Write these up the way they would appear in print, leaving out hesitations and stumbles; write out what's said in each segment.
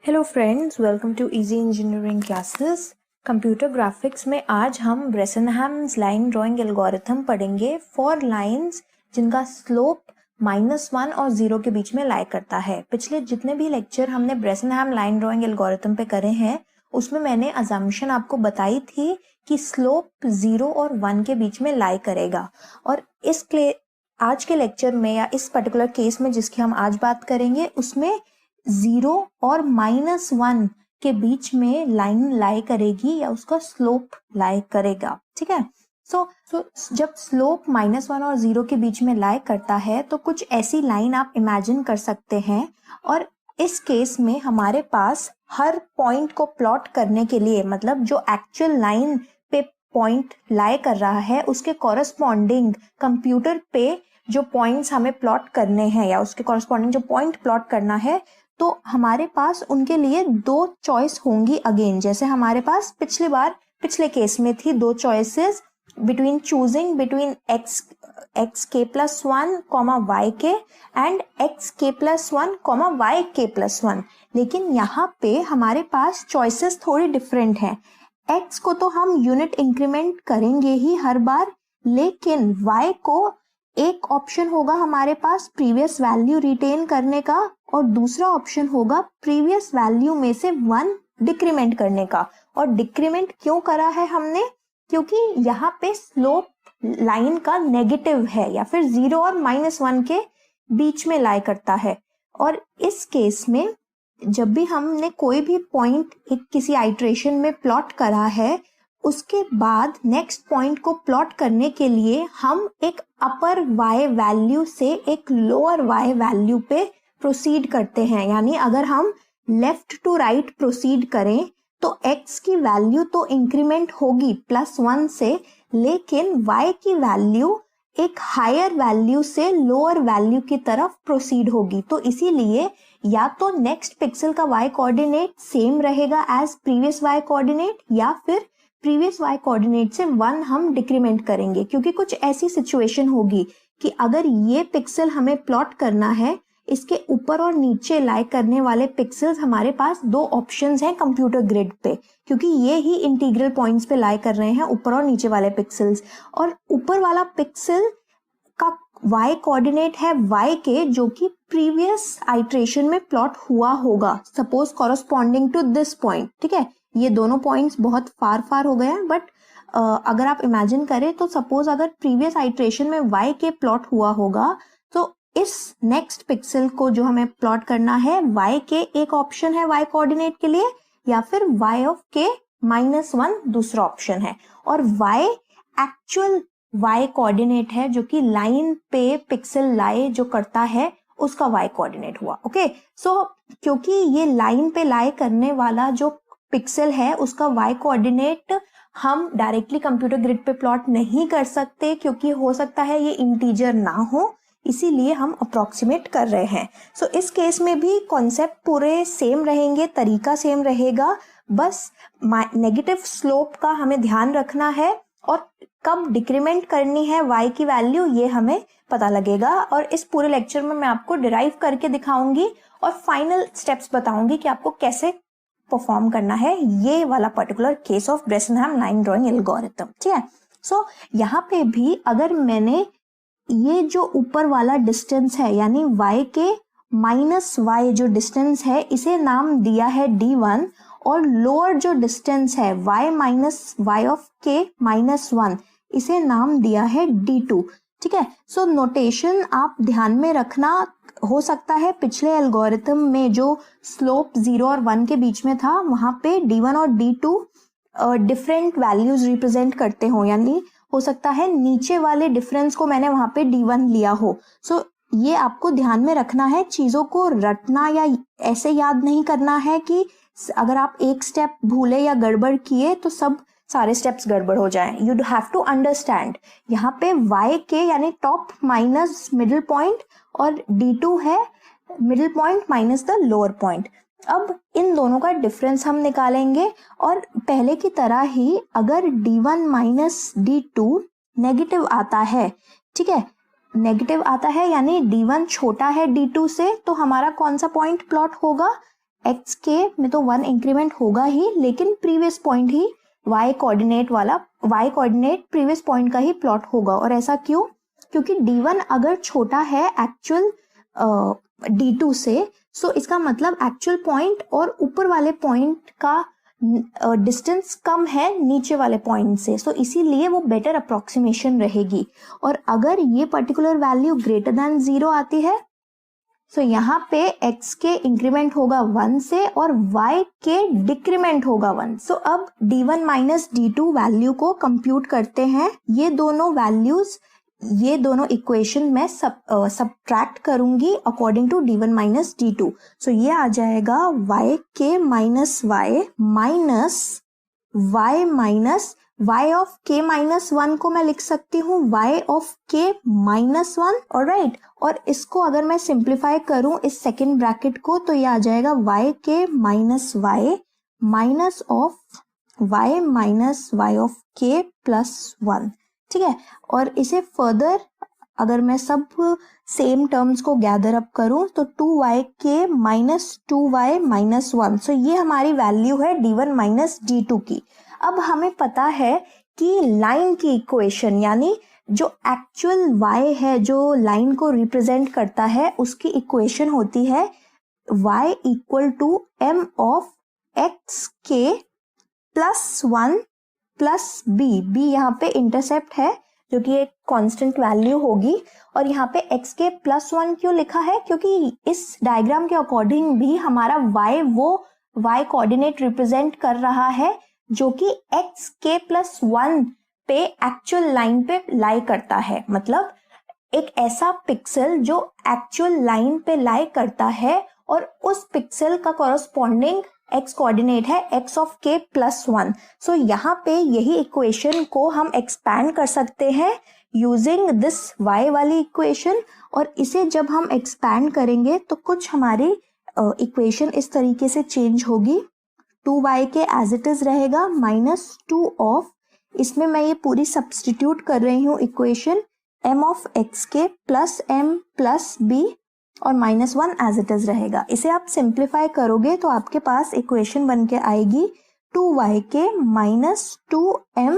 Hello friends, welcome to easy engineering classes. Computer graphics में आज हम ब्रेसेनहैम्स लाइन ड्राइंग एल्गोरिथम पढ़ेंगे for lines जिनका स्लोप -1 और 0 के बीच में लाई करता है। पिछले जितने भी लेक्चर हमने ब्रेसेनहैम लाइन ड्राइंग एल्गोरिथम पे करे हैं उसमें मैंने अजम्पशन आपको बताई थी कि स्लोप 0 और 1 के बीच में लाई करेगा। और आज के लेक्चर में या इस पर्टिकुलर केस में जिसकी हम आज बात करेंगे उसमें 0 और -1 के बीच में लाइन लाई करेगी या उसका स्लोप लाई करेगा। ठीक है। सो जब स्लोप -1 और 0 के बीच में लाई करता है तो कुछ ऐसी लाइन आप इमेजिन कर सकते हैं। और इस केस में हमारे पास हर पॉइंट को प्लॉट करने के लिए, मतलब जो एक्चुअल लाइन पे पॉइंट लाई कर रहा है उसके कॉरस्पॉन्डिंग कंप्यूटर पे जो पॉइंट्स हमें प्लॉट करने हैं या उसके कॉरस्पॉन्डिंग जो पॉइंट प्लॉट करना है, तो हमारे पास उनके लिए दो चॉइस होंगी अगेन, जैसे हमारे पास पिछले केस में थी दो चॉइसेस चूजिंग बिटवीन एक्स के प्लस 1 वाई के एंड एक्स के प्लस 1 वाई के प्लस 1। लेकिन यहाँ पे हमारे पास चॉइसेस थोड़ी डिफरेंट हैं। एक्स को तो हम यूनिट इंक्रीमेंट करेंगे ही हर बार, लेकिन वाई को एक ऑप्शन होगा हमारे पास प्रीवियस वैल्यू रिटेन करने का और दूसरा ऑप्शन होगा प्रीवियस वैल्यू में से 1 डिक्रीमेंट करने का। और डिक्रीमेंट क्यों करा है हमने? क्योंकि यहाँ पे स्लोप लाइन का नेगेटिव है या फिर 0 और -1 के बीच में लाई करता है। और इस केस में जब भी हमने कोई भी पॉइंट एक किसी आइट्रेशन में प्लॉट करा है, उसके बाद नेक्स्ट पॉइंट को प्लॉट करने के लिए हम एक अपर y वैल्यू से एक लोअर y वैल्यू पे प्रोसीड करते हैं। यानी अगर हम लेफ्ट टू राइट प्रोसीड करें तो x की वैल्यू तो इंक्रीमेंट होगी +1 से, लेकिन y की वैल्यू एक हायर वैल्यू से लोअर वैल्यू की तरफ प्रोसीड होगी। तो इसीलिए या तो नेक्स्ट पिक्सल का y कोऑर्डिनेट सेम रहेगा एज प्रीवियस y कोऑर्डिनेट, या फिर प्रीवियस y कोऑर्डिनेट से 1 हम डिक्रीमेंट करेंगे। क्योंकि कुछ ऐसी सिचुएशन होगी कि अगर ये पिक्सल हमें प्लॉट करना है, इसके ऊपर और नीचे लाई करने वाले पिक्सेल्स हमारे पास दो ऑप्शंस हैं कंप्यूटर ग्रिड पे, क्योंकि ये ही इंटीग्रल पॉइंट्स पे लाई कर रहे हैं ऊपर और नीचे वाले पिक्सेल्स। और ऊपर वाला पिक्सल का y कोऑर्डिनेट है y के, जो कि प्रीवियस आइट्रेशन में प्लॉट हुआ होगा, suppose corresponding to this point. ठीक है, ये दोनों पॉइंट्स बहुत फार हो गए हैं, बट अगर आप इमेजिन करें तो सपोज अगर प्रीवियस आइट्रेशन में y के प्लॉट हुआ होगा, तो इस नेक्स्ट पिक्सल को जो हमें प्लॉट करना है, y के एक ऑप्शन है y कोऑर्डिनेट के लिए, या फिर y ऑफ के -1 दूसरा ऑप्शन है। और y एक्चुअल y कोऑर्डिनेट है जो कि लाइन पे पिक्सल लाई जो करता है उसका y कोऑर्डिनेट हुआ। ओके, सो क्योंकि ये लाइन पे लाई करने वाला जो पिक्सल है उसका y कोऑर्डिनेट हम डायरेक्टली कंप्यूटर ग्रिड पे प्लॉट नहीं कर सकते, क्योंकि हो सकता है ये इंटीजर ना हो, इसीलिए हम अप्रोक्सीमेट कर रहे हैं। सो इस केस में भी कॉन्सेप्ट पूरे सेम रहेंगे, तरीका सेम रहेगा, बस नेगेटिव स्लोप का हमें ध्यान रखना है और कब डिक्रीमेंट करनी है y की वैल्यू ये हमें पता लगेगा। और इस पूरे लेक्चर में मैं आपको डिराइव करके दिखाऊंगी और फाइनल स्टेप्स बताऊंगी कि आपको कैसे परफॉर्म करना है ये वाला particular case of Bresenham line drawing algorithm. ठीक है, सो यहाँ पे भी अगर मैंने ये जो ऊपर वाला डिस्टेंस है यानी y के -y जो डिस्टेंस है इसे नाम दिया है d1, और लोअर जो डिस्टेंस है y माइनस y ऑफ के -1 इसे नाम दिया है d2। ठीक है, सो नोटेशन आप ध्यान में रखना। हो सकता है पिछले एल्गोरिथम में जो स्लोप 0 और 1 के बीच में था वहां पे d1 और d2 डिफरेंट वैल्यूज रिप्रेजेंट करते हो, यानी हो सकता है नीचे वाले डिफरेंस को मैंने वहां पे d1 लिया हो। सो ये आपको ध्यान में रखना है, चीजों को रटना या ऐसे याद नहीं करना है कि अगर आप एक स्टेप भूले या गड़बड़ किए तो सब सारे स्टेप्स गड़बड़ हो जाएं। यू हैव टू अंडरस्टैंड यहाँ पे y के यानी टॉप माइनस मिडिल पॉइंट और d2 है middle point minus the lower point. अब इन दोनों का डिफरेंस हम निकालेंगे और पहले की तरह ही अगर d1 माइनस d2 नेगेटिव आता है, ठीक है, नेगेटिव आता है यानी d1 छोटा है d2 से, तो हमारा कौन सा पॉइंट प्लॉट होगा? एक्स के में तो 1 इंक्रीमेंट होगा ही, लेकिन प्रीवियस पॉइंट ही y कोऑर्डिनेट वाला, y कोऑर्डिनेट प्रीवियस पॉइंट का ही प्लॉट होगा। और ऐसा क्यों? क्योंकि d1 अगर छोटा है एक्चुअल d2 से, सो इसका मतलब एक्चुअल पॉइंट और ऊपर वाले पॉइंट का डिस्टेंस कम है नीचे वाले पॉइंट से, सो इसीलिए वो बेटर अप्रोक्सीमेशन रहेगी। और अगर ये पर्टिकुलर वैल्यू ग्रेटर देन 0 आती है, सो यहाँ पे x के इंक्रीमेंट होगा 1 से और y के डिक्रीमेंट होगा 1। सो अब d1 माइनस d2 वैल्यू को कंप्यूट करते हैं। ये दोनों वैल्यूज, ये दोनों इक्वेशन में सब्ट्रैक्ट करूंगी according to d1 minus d2। सो ये आ जाएगा y के minus y minus y minus y of k minus 1 को मैं लिख सकती हूँ y of k minus 1। Alright, और इसको अगर मैं सिंप्लीफाई करूं इस सेकेंड ब्रैकेट को, तो ये आ जाएगा y के minus y minus of y minus y of k plus 1। ठीक है, और इसे फर्दर अगर मैं सब सेम टर्म्स को गैदर अप करूं तो 2y माइनस 2y माइनस 1। सो ये हमारी वैल्यू है d1 माइनस d2 की। अब हमें पता है कि लाइन की इक्वेशन, यानी जो एक्चुअल y है जो लाइन को रिप्रेजेंट करता है, उसकी इक्वेशन होती है y equal to m of x के प्लस 1 प्लस b यहाँ पे इंटरसेप्ट है जो कि एक कांस्टेंट वैल्यू होगी। और यहाँ पे x के प्लस 1 क्यों लिखा है? क्योंकि इस डायग्राम के अकॉर्डिंग भी हमारा y वो y कोऑर्डिनेट रिप्रेजेंट कर रहा है जो कि x के प्लस 1 पे एक्चुअल लाइन पे लाई करता है। मतलब एक ऐसा पिक्सल जो एक्चुअल लाइन पे लाई करता है और उस पिक्सल का कॉरस्पॉन्डिंग x कोऑर्डिनेट है x ऑफ k प्लस 1। सो यहाँ पे यही इक्वेशन को हम एक्सपैंड कर सकते हैं यूजिंग दिस y वाली इक्वेशन। और इसे जब हम एक्सपैंड करेंगे तो कुछ हमारी इक्वेशन इस तरीके से चेंज होगी। 2y के एज इट इज रहेगा माइनस 2 ऑफ, इसमें मैं ये पूरी सब्स्टिट्यूट कर रही हूँ इक्वेशन, m ऑफ x के प्लस m प्लस b और माइनस 1 एज इट इज रहेगा। इसे आप सिंप्लीफाई करोगे तो आपके पास इक्वेशन बन के आएगी 2y के माइनस 2m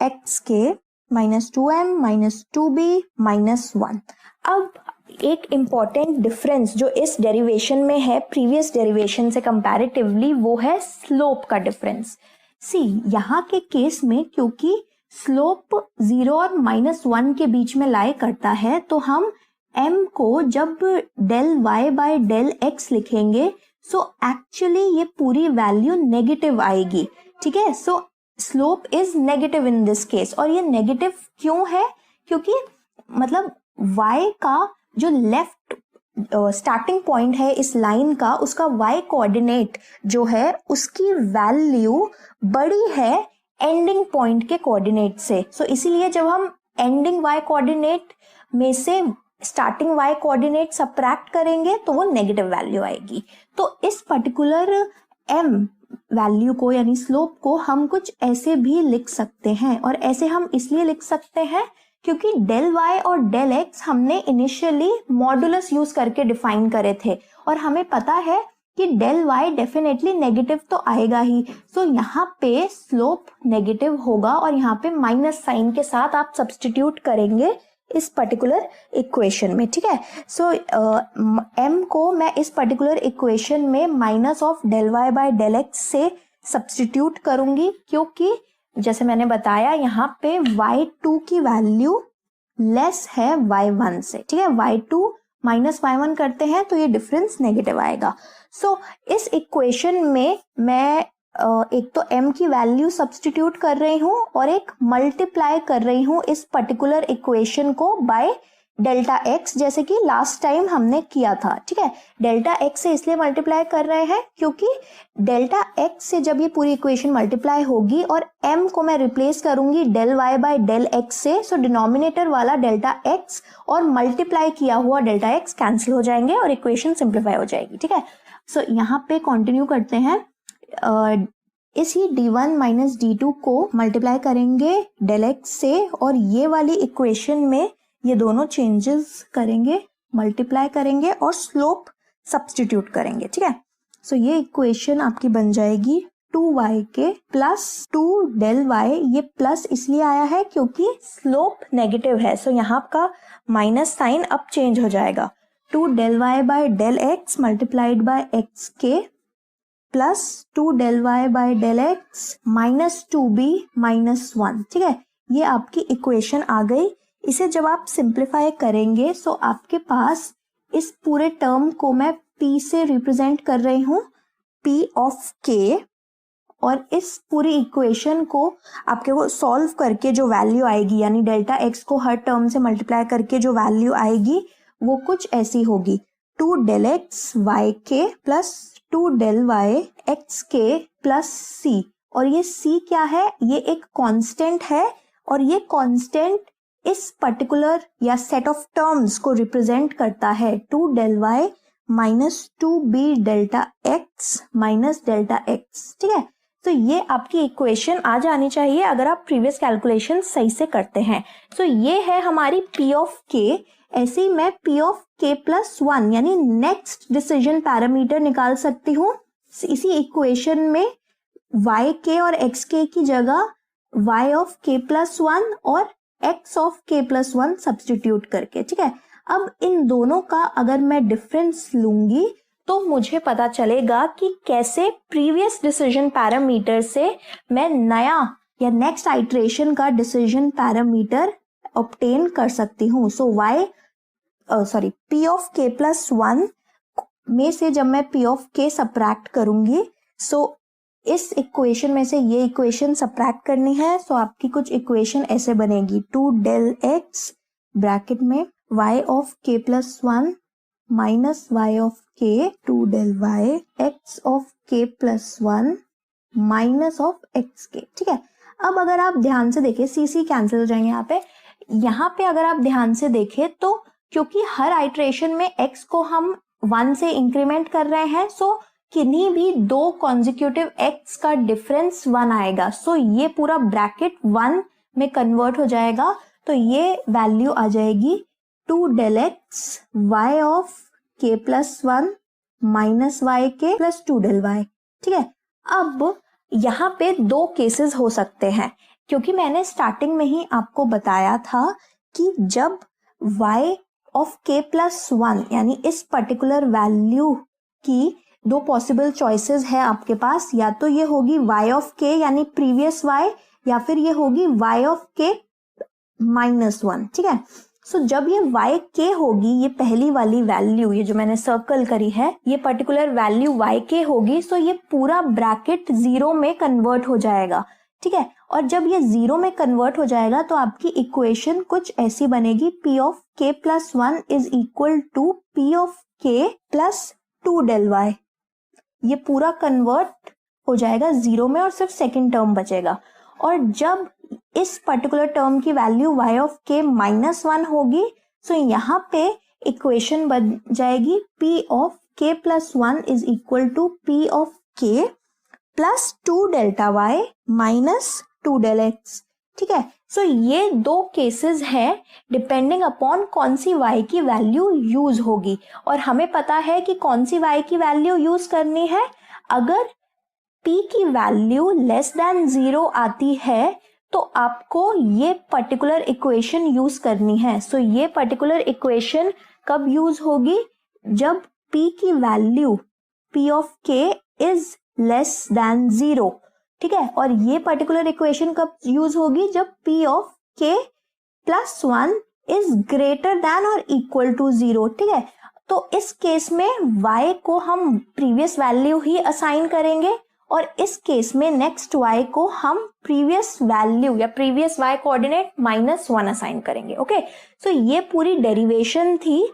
x के minus 2m minus 2b minus 1। अब एक इम्पॉर्टेंट डिफरेंस जो इस डेरिवेशन में है प्रीवियस डेरिवेशन से कंपैरेटिवली, वो है स्लोप का डिफरेंस। सी यहाँ के केस में क्योंकि स्लोप 0 और माइनस 1 के बीच में लाई करता है, तो हम m को जब del y by del x लिखेंगे, सो एक्चुअली ये पूरी वैल्यू नेगेटिव आएगी। ठीक है, सो slope is negative in this case. और ये नेगेटिव क्यों है? क्योंकि मतलब y का जो लेफ्ट स्टार्टिंग पॉइंट है इस लाइन का, उसका y कोऑर्डिनेट जो है उसकी वैल्यू बड़ी है एंडिंग पॉइंट के कोऑर्डिनेट से। सो इसीलिए जब हम एंडिंग y कोऑर्डिनेट में से स्टार्टिंग y कोऑर्डिनेट सबट्रैक्ट करेंगे तो वो नेगेटिव वैल्यू आएगी। तो इस पर्टिकुलर m वैल्यू को यानी स्लोप को हम कुछ ऐसे भी लिख सकते हैं। और ऐसे हम इसलिए लिख सकते हैं क्योंकि डेल y और डेल x हमने इनिशियली मॉडुलस यूज करके डिफाइन करे थे और हमें पता है कि डेल y डेफिनेटली नेगेटिव तो आएगा ही। सो यहाँ पे स्लोप नेगेटिव होगा और यहाँ पे माइनस साइन के साथ आप सब्स्टिट्यूट करेंगे इस पर्टिकुलर इक्वेशन में। ठीक है, सो m को मैं इस पर्टिकुलर इक्वेशन में minus of del y by del x से सब्स्टिट्यूट करूंगी, क्योंकि जैसे मैंने बताया यहाँ पे y2 की वैल्यू लेस है y1 से। ठीक है, y2 माइनस y1 करते हैं तो ये डिफरेंस नेगेटिव आएगा। सो इस इक्वेशन में मैं एक तो m की वैल्यू सब्स्टिट्यूट कर रही हूँ और एक मल्टीप्लाई कर रही हूँ इस पर्टिकुलर इक्वेशन को बाय डेल्टा x, जैसे कि लास्ट टाइम हमने किया था। ठीक है, डेल्टा x से इसलिए मल्टीप्लाई कर रहे हैं क्योंकि डेल्टा x से जब ये पूरी इक्वेशन मल्टीप्लाई होगी और m को मैं रिप्लेस करूंगी del y by del x से, सो डिनोमिनेटर वाला डेल्टा x और मल्टीप्लाई किया हुआ डेल्टा x कैंसिल हो जाएंगे और इक्वेशन सिंप्लीफाई हो जाएगी। ठीक है, सो यहाँ पे कंटिन्यू करते हैं। इसी d1 माइनस d2 को मल्टीप्लाई करेंगे डेल x से और ये वाली इक्वेशन में ये दोनों चेंजेस करेंगे, मल्टीप्लाई करेंगे और स्लोप सब्स्टिट्यूट करेंगे। ठीक है, सो ये इक्वेशन आपकी बन जाएगी 2yk प्लस 2del y। ये प्लस इसलिए आया है क्योंकि स्लोप नेगेटिव है, सो यहाँ का माइनस साइन अब चेंज हो जाएगा। 2del y by del x multiplied by xk plus 2del y by del x minus 2b minus 1। ठीक है, ये आपकी इक्वेशन आ गई। इसे जब आप सिंप्लीफाई करेंगे सो आपके पास इस पूरे टर्म को मैं p से रिप्रेजेंट कर रही हूँ, p ऑफ k, और इस पूरी इक्वेशन को आपके को सॉल्व करके जो वैल्यू आएगी, यानी डेल्टा x को हर टर्म से मल्टीप्लाई करके जो वैल्यू आएगी वो कुछ ऐसी होगी, 2del x yk plus 2del y xk plus c। और ये c क्या है? ये एक कांस्टेंट है, और ये कांस्टेंट इस पर्टिकुलर या सेट ऑफ टर्म्स को रिप्रेजेंट करता है, 2del y minus 2b delta x minus delta x। ठीक है, तो ये आपकी इक्वेशन आ जानी चाहिए अगर आप प्रीवियस कैलकुलेशन सही से करते हैं। तो ये है हमारी p ऑफ k। ऐसे ही मैं p ऑफ k प्लस 1 यानी नेक्स्ट डिसीजन पैरामीटर निकाल सकती हूँ इसी इक्वेशन में yk और xk की जगह y ऑफ k प्लस 1 और x of k plus 1 substitute करके। ठीक है, अब इन दोनों का अगर मैं डिफरेंस लूंगी तो मुझे पता चलेगा कि कैसे प्रीवियस डिसीजन पैरामीटर से मैं नया या नेक्स्ट आइट्रेशन का डिसीजन पैरामीटर ऑब्टेन कर सकती हूँ। सो p ऑफ k प्लस 1 में से जब मैं p ऑफ k सब्ट्रैक्ट करूंगी, सो इस इक्वेशन में से ये इक्वेशन सब्ट्रैक्ट करनी है। सो आपकी कुछ इक्वेशन ऐसे बनेगी, 2del x ब्रैकेट में y of k plus 1 minus y of k 2del y x of k plus 1 minus of xk। ठीक है, अब अगर आप ध्यान से देखें, c कैंसिल हो जाएंगे यहाँ पे अगर आप ध्यान से देखें तो क्योंकि हर आइट्रेशन में x को हम 1 से इंक्रीमेंट कर रहे हैं, सो किन्हीं भी दो कॉन्जिक्यूटिव x का डिफरेंस 1 आएगा। सो ये पूरा ब्रैकेट 1 में कन्वर्ट हो जाएगा, तो ये वैल्यू आ जाएगी 2del x y of k plus 1 minus yk plus 2del y। ठीक है, अब यहाँ पे दो केसेस हो सकते हैं, क्योंकि मैंने स्टार्टिंग में ही आपको बताया था कि जब y ऑफ k प्लस 1 यानी इस पर्टिकुलर वैल्यू की दो पॉसिबल चॉइसेस है आपके पास, या तो ये होगी y ऑफ k यानी प्रीवियस y, या फिर ये होगी y ऑफ k माइनस 1। ठीक है, सो जब ये yk होगी, ये पहली वाली वैल्यू, ये जो मैंने सर्कल करी है, ये पर्टिकुलर वैल्यू yk होगी, सो ये पूरा ब्रैकेट 0 में कन्वर्ट हो जाएगा। ठीक है, और जब ये 0 में कन्वर्ट हो जाएगा तो आपकी इक्वेशन कुछ ऐसी बनेगी, p of k plus 1 is equal to p of k plus 2del y। ये पूरा कन्वर्ट हो जाएगा 0 में और सिर्फ सेकेंड टर्म बचेगा। और जब इस पर्टिकुलर टर्म की value y of k minus 1 होगी, सो यहाँ पे इक्वेशन बन जाएगी p of k plus 1 is equal to p of k plus 2 delta y minus 2del x। ठीक है, सो ये दो केसेस हैं डिपेंडिंग अपॉन कौन सी y की वैल्यू यूज होगी, और हमें पता है कि कौन सी y की वैल्यू यूज करनी है। अगर p की वैल्यू लेस देन 0 आती है तो आपको ये पर्टिकुलर इक्वेशन यूज करनी है। सो ये पर्टिकुलर इक्वेशन कब यूज होगी? जब p की value p of k is less than 0। ठीक है, और ये पर्टिकुलर इक्वेशन कब यूज होगी? जब p of k plus 1 is greater than और इक्वल टू 0। ठीक है, तो इस केस में y को हम प्रीवियस वैल्यू ही असाइन करेंगे, और इस केस में नेक्स्ट y को हम प्रीवियस वैल्यू या प्रीवियस y कोऑर्डिनेट -1 असाइन करेंगे। ओके, सो ये पूरी डेरिवेशन थी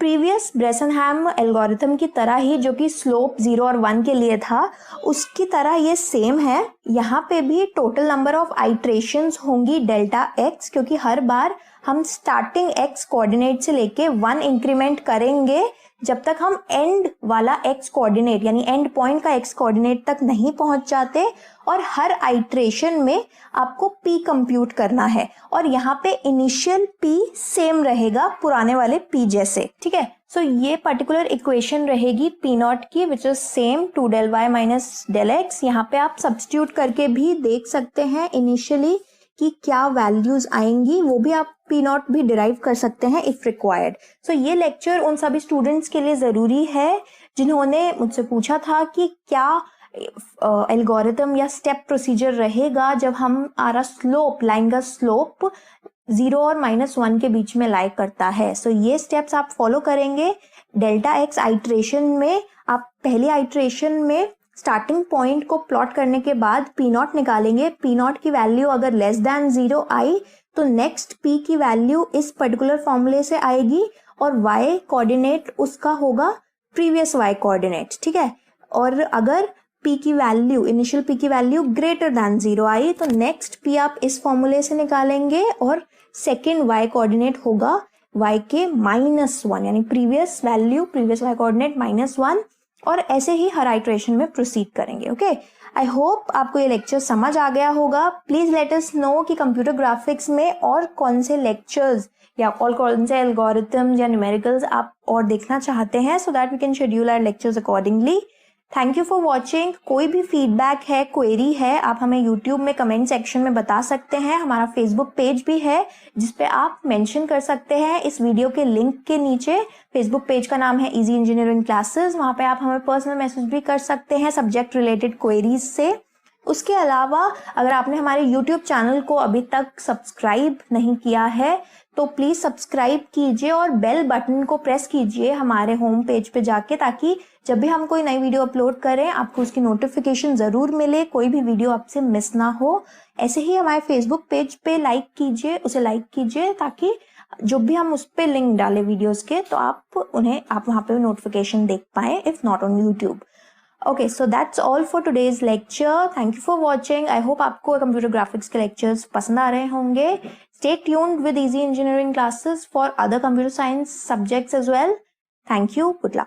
प्रीवियस ब्रेसनहैम एल्गोरिथम की तरह ही, जो कि स्लोप 0 और 1 के लिए था, उसकी तरह ये सेम है। यहाँ पे भी टोटल नंबर ऑफ आइट्रेशंस होंगी डेल्टा x, क्योंकि हर बार हम स्टार्टिंग x कोऑर्डिनेट से लेके 1 इंक्रीमेंट करेंगे जब तक हम एंड वाला x कोऑर्डिनेट यानी एंड पॉइंट का x कोऑर्डिनेट तक नहीं पहुंच जाते, और हर आइट्रेशन में आपको p कंप्यूट करना है, और यहाँ पे इनिशियल p सेम रहेगा पुराने वाले p जैसे। ठीक है, सो ये पर्टिकुलर इक्वेशन रहेगी पी नॉट की, which is same 2 del y minus del x. यहाँ पे आप सब्स्टिट्यूट करके भी देख सकते हैं इनिशियली कि क्या वैल्यूज आएंगी, वो भी आप पी नॉट भी डिराइव कर सकते हैं इफ रिक्वायर्ड. सो ये लेक्चर उन सभी स्टूडेंट्स के लिए ज़रूरी है जिन्होंने मुझसे पूछा था कि क्या एल्गोरिथम या स्टेप प्रोसीजर रहेगा जब हमारा स्लोप, लाइन का स्लोप 0 और -1 के बीच में लाई करता है. सो ये स्टेप्स आप फॉलो करेंगे. डेल्टा एक्स आइट्रेशन में आप पहली आइट्रेशन में स्टार्टिंग पॉइंट को प्लॉट करने के बाद पी नॉट निकालेंगे. पी नॉट की वैल्यू अगर लेस देन 0 आई तो नेक्स्ट पी की वैल्यू इस पर्टिकुलर फॉर्मूले से आएगी और y कोऑर्डिनेट उसका होगा प्रीवियस y कोऑर्डिनेट. ठीक है. और अगर p की वैल्यू, इनिशियल p की वैल्यू ग्रेटर देन 0 आई तो नेक्स्ट p आप इस फॉर्मूले से निकालेंगे और सेकेंड y कोऑर्डिनेट होगा y के -1, यानी previous value, previous y coordinate -1, और ऐसे ही हर आइट्रेशन में प्रोसीड करेंगे. ओके, आई होप आपको ये लेक्चर समझ आ गया होगा. प्लीज लेट अस नो कि कंप्यूटर ग्राफिक्स में और कौन से लेक्चर्स या और कौन से एल्गोरिथम्स या न्यूमेरिकल्स आप और देखना चाहते हैं, so that we can schedule our lectures accordingly. Thank you for watching. कोई भी फीडबैक है, क्वेरी है, आप हमें यूट्यूब में कमेंट सेक्शन में बता सकते हैं. हमारा फेसबुक पेज भी है जिसपे आप मेंशन कर सकते हैं इस वीडियो के लिंक के नीचे. फेसबुक पेज का नाम है इजी इंजीनियरिंग क्लासेस. वहाँ पे आप हमें पर्सनल मैसेज भी कर सकते हैं सब्जेक्ट रिलेटेड क्वेरीज से. उसके अलावा अगर आपने हमारे यूट्यूब चैनल को अभी तक सब्सक्राइब नहीं किया है तो प्लीज़ सब्सक्राइब कीजिए और बेल बटन को प्रेस कीजिए हमारे होम पेज पे जाके, ताकि जब भी हम कोई नई वीडियो अपलोड करें आपको उसकी नोटिफिकेशन ज़रूर मिले, कोई भी वीडियो आपसे मिस ना हो. ऐसे ही हमारे फेसबुक पेज पे लाइक कीजिए, उसे लाइक कीजिए, ताकि जो भी हम उस पर लिंक डालें वीडियोज़ के तो आप वहाँ पे नोटिफिकेशन देख पाएँ, if not on YouTube. Okay, so that's all for today's lecture. Thank you for watching. I hope आपको कंप्यूटर ग्राफिक्स के lectures पसंद आ रहे होंगे. Stay tuned with Easy Engineering classes for other computer science subjects as well. Thank you. Good luck.